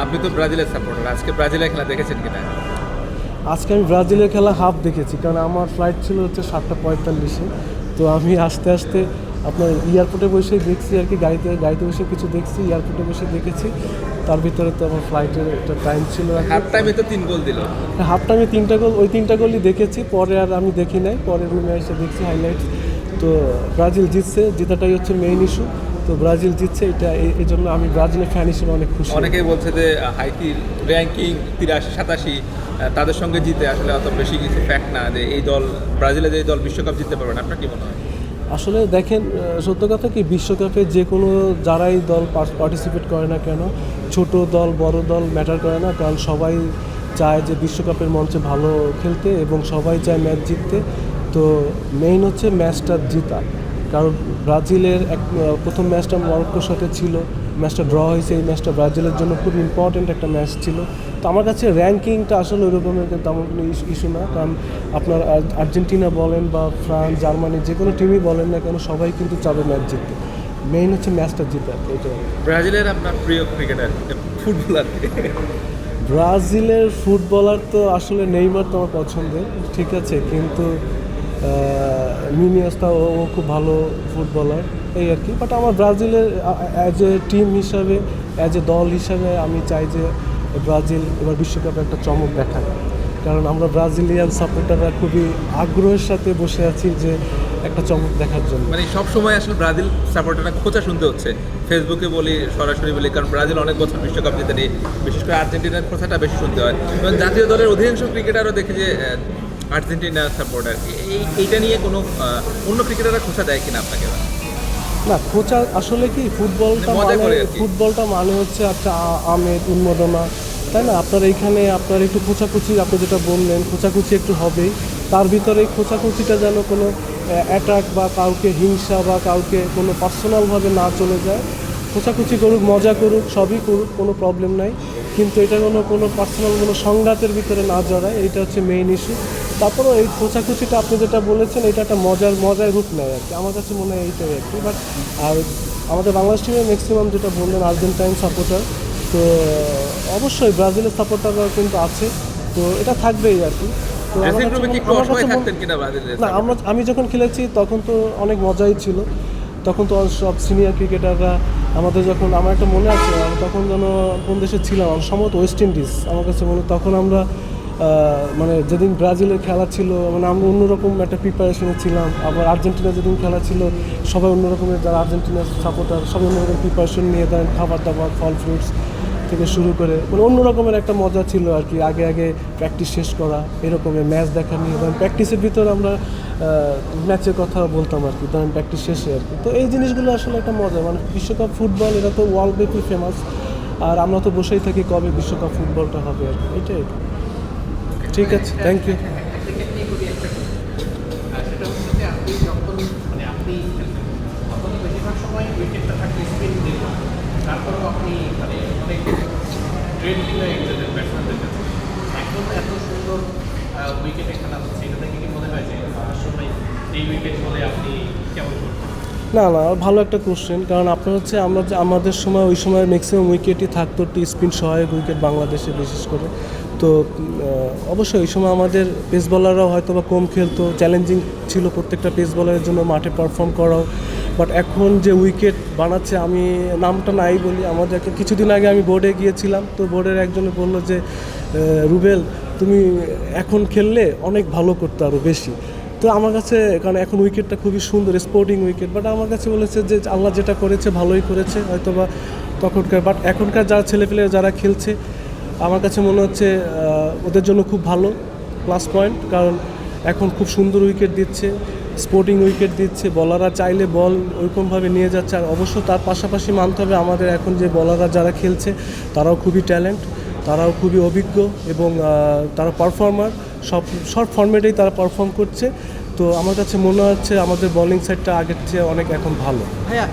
আপনি তো ব্রাজিলের সাপোর্টার, আজকে ব্রাজিলের খেলা দেখেছেন কিনা? আজকে আমি ব্রাজিলের খেলা হাফ দেখেছি, কারণ আমার ফ্লাইট ছিল হচ্ছে 7:45-এ। তো আমি আস্তে আস্তে আপনার এয়ারপোর্টে বসে দেখছি আর কি, গাড়িতে গাড়িতে বসে কিছু দেখছি, এয়ারপোর্টে বসে দেখেছি। তার ভিতরে তো আমার ফ্লাইটের একটা টাইম ছিল আর হাফ টাইমে তো 3 গোল দিল। হাফ টাইমে 3টা গোল, ওই 3টা গোলই দেখেছি, পরে আর আমি দেখি নাই। পরে রুমে এসে দেখছি হাইলাইটস। তো ব্রাজিল জিতছে, জেতাটাই হচ্ছে মেইন ইস্যু। তো ব্রাজিল জিতছে, এটা এই জন্য আমি ব্রাজিলের ফ্যান হিসেবে অনেক খুশি। অনেকেই বলছে যে হাইতির র্যাঙ্কিং 83-87, তাদের সঙ্গে জিতে আসলে অত বেশি কিছু ফ্যাক্ট না, যে এই দল ব্রাজিলের যে দল বিশ্বকাপ জিততে পারবে না। আপনার কি মনে হয়? আসলে দেখেন, সত্য কথা কি, বিশ্বকাপে যে কোনো যারাই দল পার্টিসিপেট করে না কেন, ছোট দল বড় দল ম্যাটার করে না, কারণ সবাই চায় যে বিশ্বকাপের মঞ্চে ভালো খেলতে এবং সবাই চায় ম্যাচ জিততে। তো মেইন হচ্ছে ম্যাচটা জিতা, কারণ ব্রাজিলের প্রথম ম্যাচটা মরক্কোর সাথে ছিল, ম্যাচটা ড্র হয়েছে। এই ম্যাচটা ব্রাজিলের জন্য খুব ইম্পর্ট্যান্ট একটা ম্যাচ ছিল। তো আমার কাছে র্যাঙ্কিংটা আসলে ওই রকমের তেমন কোনো ইস্যু না, কারণ আপনার আর্জেন্টিনা বলেন বা ফ্রান্স জার্মানি যে কোনো টিমই বলেন না কেন, সবাই কিন্তু চাবে ম্যাচ জিততে। মেইন হচ্ছে ম্যাচটা জিতা, এটা। ব্রাজিলের আপনার প্রিয় ক্রিকেটার, ফুটবলার? ব্রাজিলের ফুটবলার তো আসলে নেইমার তো আমার পছন্দের, ঠিক আছে, কিন্তু মিনিয়াস্তা ও খুব ভালো ফুটবলার, এই আর কি। বাট আমার ব্রাজিলের অ্যাজ এ টিম হিসাবে, অ্যাজ এ দল হিসাবে আমি চাই যে ব্রাজিল এবার বিশ্বকাপে একটা চমক দেখায়, কারণ আমরা ব্রাজিলিয়ান সাপোর্টাররা খুবই আগ্রহের সাথে বসে আছি যে একটা চমক দেখার জন্য। মানে সব সময় আসলে ব্রাজিল সাপোর্টাররা খোঁচা শুনতে হচ্ছে, ফেসবুকে বলি সরাসরি বলি, কারণ ব্রাজিল অনেক বছর বিশ্বকাপ জিতেনি। বিশেষ করে আর্জেন্টিনার খোঁচাটা বেশি শুনতে হয়, এবং জাতীয় দলের অধিকাংশ ক্রিকেটারও দেখি যে আর্জেন্টিনার সাপোর্টার। এইটা নিয়ে কোনো অন্য ক্রিকেটাররা খোঁচা দেয় কিনা আপনাকে? না, খোঁচা আসলে কি, ফুটবলটা মানে হচ্ছে একটা আমেজ উন্মাদনা, তাই না? আপনার এইখানে আপনার একটু খোঁচাখুচি, আপনি যেটা বললেন খোঁচাখুচি একটু হবেই। তার ভিতরে এই খোঁচাখুচিটা যেন কোনো অ্যাটাক বা কাউকে হিংসা বা কাউকে কোনো পার্সোনালভাবে না চলে যায়। খোঁচাখুচি করুক, মজা করুক, সবই করুক, কোনো প্রবলেম নাই, কিন্তু এটা কোনো পার্সোনাল কোনো সংঘাতের ভিতরে না জড়ায়, এইটা হচ্ছে মেইন ইস্যু। তারপরেও এই খোঁচাখুচিটা আপনি যেটা বলেছেন, এটা একটা মজার রূপ নেয় আর কি, আমার কাছে মনে হয় এইটাই আর কি। বাট আর আমাদের বাংলাদেশ টিমের ম্যাক্সিমাম যেটা বললেন আর্জেন্টাইন সাপোর্টার, তো অবশ্যই ব্রাজিলের সাপোর্টাররা কিন্তু আছে, তো এটা থাকবেই আর কি। তো না, আমি যখন খেলেছি তখন তো অনেক মজাই ছিল, তখন তো সব সিনিয়র ক্রিকেটাররা আমাদের, যখন আমার একটা মনে আছে, তখন যেন কোন দেশে ছিলাম, সম্ভবত ওয়েস্ট ইন্ডিজ আমার কাছে মনে, তখন আমরা মানে যেদিন ব্রাজিলের খেলা ছিল, মানে আমরা অন্যরকম একটা প্রিপারেশনে ছিলাম। আবার আর্জেন্টিনা যেদিন খেলা ছিল, সবাই অন্যরকমের, যারা আর্জেন্টিনার সাপোর্টার সবাই অন্যরকম প্রিপারেশন নিয়ে দেন, খাবার দাবার ফল ফ্রুটস থেকে শুরু করে, মানে অন্যরকমের একটা মজা ছিল আর কি। আগে প্র্যাকটিস শেষ করা, এরকমের ম্যাচ দেখা নিয়ে, ধরেন প্র্যাকটিসের ভিতরে আমরা ম্যাচের কথা বলতাম আর কি, ধরেন প্র্যাকটিস শেষে আর কি। তো এই জিনিসগুলো আসলে একটা মজা, মানে বিশ্বকাপ ফুটবল এটা তো ওয়ার্ল্ডব্যাপী ফেমাস, আর আমরা তো বসেই থাকি কবে বিশ্বকাপ ফুটবলটা হবে আর কি, এটাই। ঠিক আছে, থ্যাংক ইউ। সেটা হচ্ছে যে আপনি যখন মানে আপনি তখন বেশিরভাগ সময় উইকেটটা থাকলে স্পিন দিল, তারপরেও আপনি মানে অনেক ট্রেন্ডিং হয়ে গেছেন ব্যাটসম্যানদের কাছে। এখন এত সুন্দর উইকেটে খেলা হচ্ছে, এটা থেকে কি মনে হয় যে আসলে এই উইকেট বলে আপনি কেমন করছেন? না, ভালো একটা কোশ্চেন, কারণ আপনার হচ্ছে আমাদের সময়, ওই সময় ম্যাক্সিমাম উইকেটই থাকতো স্পিন সহায়ক উইকেট বাংলাদেশে বিশেষ করে। তো অবশ্যই ওই সময় আমাদের পেস বলাররাও হয়তো বা কম খেলতো, চ্যালেঞ্জিং ছিল প্রত্যেকটা পেস বলারের জন্য মাঠে পারফর্ম করাও। বাট এখন যে উইকেট বানাচ্ছে, আমি নামটা নাই বলি, আমাদের কিছুদিন আগে আমি বোর্ডে গিয়েছিলাম, তো বোর্ডের একজনে বললো যে রুবেল, তুমি এখন খেললে অনেক ভালো করতে আরও বেশি। তো আমার কাছে, কারণ এখন উইকেটটা খুবই সুন্দর স্পোর্টিং উইকেট, বাট আমার কাছে বলেছে যে আল্লাহ যেটা করেছে ভালোই করেছে হয়তো বা তখনকার। বাট এখনকার যারা ছেলেপেলে যারা খেলছে, আমার কাছে মনে হচ্ছে ওদের জন্য খুব ভালো প্লাস পয়েন্ট, কারণ এখন খুব সুন্দর উইকেট দিচ্ছে, স্পোর্টিং উইকেট দিচ্ছে, বলাররা চাইলে বল ওইরকমভাবে নিয়ে যাচ্ছে। আর অবশ্য তার পাশাপাশি মানতে হবে, আমাদের এখন যে বলাররা যারা খেলছে তারাও খুবই ট্যালেন্ট, তারাও খুবই অভিজ্ঞ, এবং তারা পারফর্মার, সব ফর্মেটেই তারা পারফর্ম করছে। তো আমার কাছে মনে হচ্ছে আমাদের বোলিং সাইডটা আগের চেয়ে অনেক এখন ভালো। ভাইয়া